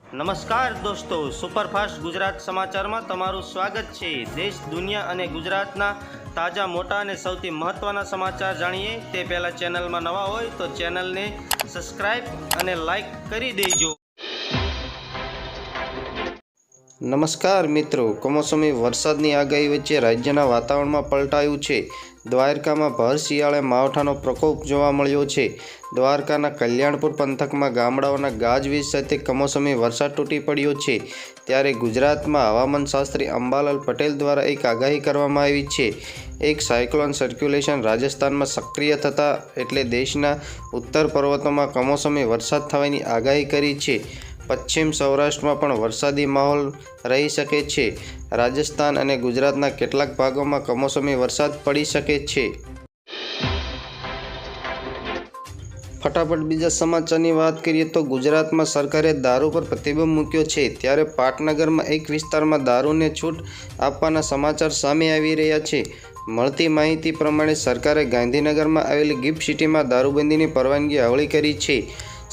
નમસ્કાર દોસ્તો, સુપરફાસ્ટ ગુજરાત સમાચારમાં તમારું સ્વાગત છે। દેશ, દુનિયા અને ગુજરાતના તાજા, મોટા અને સૌથી મહત્ત્વના સમાચાર જાણીએ તે પહેલાં ચેનલમાં નવા હોય તો ચેનલને સબસ્ક્રાઈબ અને લાઈક કરી દેજો। નમસ્કાર મિત્રો, કમોસમી વરસાદની આગાહી વચ્ચે રાજ્યના વાતાવરણમાં પલટાયું છે। દ્વારકામાં ભર શિયાળે માવઠાનો પ્રકોપ જોવા મળ્યો છે। દ્વારકાના કલ્યાણપુર પંથકમાં ગામડાઓના ગાજવીજ સાથે કમોસમી વરસાદ તૂટી પડ્યો છે। ત્યારે ગુજરાતમાં હવામાન શાસ્ત્રી અંબાલાલ પટેલ દ્વારા એક આગાહી કરવામાં આવી છે। એક સાયક્લોન સર્ક્યુલેશન રાજસ્થાનમાં સક્રિય થતાં એટલે દેશના ઉત્તર પર્વતોમાં કમોસમી વરસાદ થવાની આગાહી કરી છે। પશ્ચિમ સૌરાષ્ટ્રમાં પણ વરસાદી માહોલ રહી શકે છે। રાજસ્થાન અને ગુજરાતના કેટલાક ભાગોમાં કમોસમી વરસાદ પડી શકે છે। ફટાફટ બીજા સમાચારની વાત કરીએ તો ગુજરાતમાં સરકારે દારૂ પર પ્રતિબંધ મૂક્યો છે। ત્યારે પાટનગરમાં એક વિસ્તારમાં દારૂને છૂટ આપવાના સમાચાર સામે આવી રહ્યા છે। મળતી માહિતી પ્રમાણે સરકારે ગાંધીનગરમાં આવેલી ગિફ્ટ સિટીમાં દારૂબંધીની પરવાનગી અવળી કરી છે।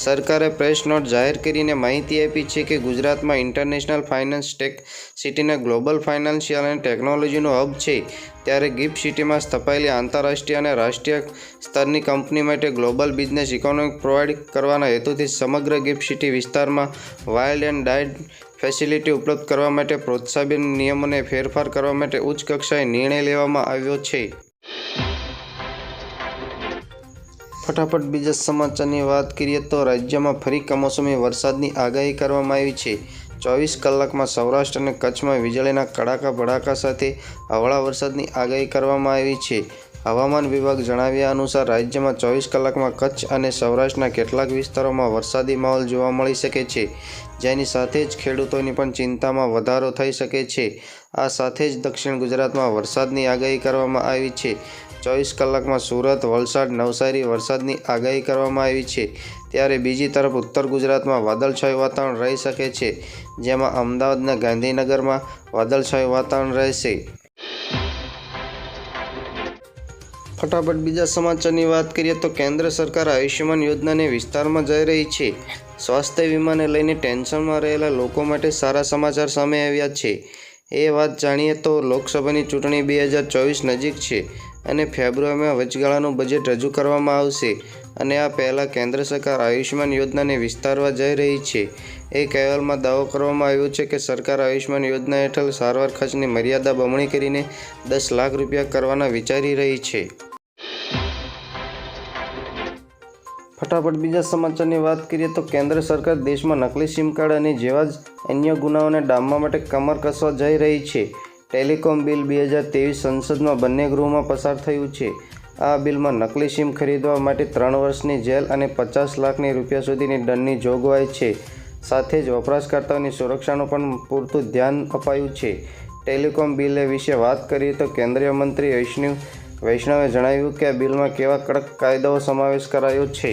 સરકારે પ્રેસ નોટ જાહેર કરીને માહિતી આપી છે કે ગુજરાતમાં ઇન્ટરનેશનલ ફાઇનાન્સ ટેક સિટીના ગ્લોબલ ફાઇનાન્શિયલ અને ટેકનોલોજીનો હબ છે। ત્યારે ગિફ્ટ સિટીમાં સ્થપાયેલી આંતરરાષ્ટ્રીય અને રાષ્ટ્રીય સ્તરની કંપની માટે ગ્લોબલ બિઝનેસ ઇકોનોમી પ્રોવાઇડ કરવાના હેતુથી સમગ્ર ગિફ્ટ સિટી વિસ્તારમાં વાઇલ્ડ એન્ડ ડાયટ ફેસિલિટી ઉપલબ્ધ કરવા માટે પ્રોત્સાહન નિયમોને ફેરફાર કરવા માટે ઉચ્ચ કક્ષાએ નિર્ણય લેવામાં આવ્યો છે। ફટાફટ બીજા સમાચારની વાત કરીએ તો રાજ્યમાં ફરી કમોસમી વરસાદની આગાહી કરવામાં આવી છે। 24 કલાકમાં સૌરાષ્ટ્ર અને કચ્છમાં વીજળીના કડાકા ભડાકા સાથે હળવા વરસાદની આગાહી કરવામાં આવી છે। હવામાન વિભાગ જણાવ્યા અનુસાર રાજ્યમાં 24 કલાકમાં કચ્છ અને સૌરાષ્ટ્રના કેટલાક વિસ્તારોમાં વરસાદી માહોલ જોવા મળી શકે છે, જેની સાથે જ ખેડૂતોની પણ ચિંતામાં વધારો થઈ શકે છે। આ સાથે જ દક્ષિણ ગુજરાતમાં વરસાદની આગાહી કરવામાં આવી છે। 24 કલાકમાં સુરત, વલસાડ, નવસારી વરસાદની આગાહી કરવામાં આવી છે। ત્યારે બીજી તરફ ઉત્તર ગુજરાતમાં વાદળછાયું વાતાવરણ રહી શકે છે, જેમાં અમદાવાદ અને ગાંધીનગરમાં વાદળછાયું વાતાવરણ રહેશે। ફટાફટ બીજા સમાચારની વાત કરીએ તો કેન્દ્ર સરકાર આયુષ્યમાન યોજનાને વિસ્તારમાં જઈ રહી છે। સ્વાસ્થ્ય વીમાને લઈને ટેન્શનમાં રહેલા લોકો માટે સારા સમાચાર સામે આવ્યા છે। એ વાત જાણીએ તો લોકસભાની ચૂંટણી 2024 નજીક છે અને ફેબ્રુઆરીમાં વચગાળાનું બજેટ રજૂ કરવામાં આવશે અને આ પહેલાં કેન્દ્ર સરકાર આયુષ્યમાન યોજનાને વિસ્તારવા જઈ રહી છે। એક અહેવાલમાં દાવો કરવામાં આવ્યો છે કે સરકાર આયુષ્યમાન યોજના હેઠળ સારવાર ખર્ચની મર્યાદા બમણી કરીને 10 લાખ રૂપિયા કરવાના વિચારી રહી છે। ફટાફટ બીજા સમાચારની વાત કરીએ તો કેન્દ્ર સરકાર દેશમાં નકલી સિમ કાર્ડ અને જેવા જ અન્ય ગુનાઓને ડામવા માટે કમર કસવા જઈ રહી છે। ટેલિકોમ બિલ 2023 સંસદમાં બંને ગૃહોમાં પસાર થયું છે। આ બિલમાં નકલી સિમ ખરીદવા માટે 3 વર્ષની જેલ અને 50 લાખની રૂપિયા સુધીની દંડની જોગવાઈ છે। સાથે જ વપરાશકર્તાઓની સુરક્ષાનું પણ પૂરતું ધ્યાન અપાયું છે। ટેલિકોમ બિલ વિશે વાત કરીએ તો કેન્દ્રીય મંત્રી વૈષ્ણવે જણાવ્યું કે આ બિલમાં કેવા કડક કાયદાઓ સમાવેશ કરાયો છે।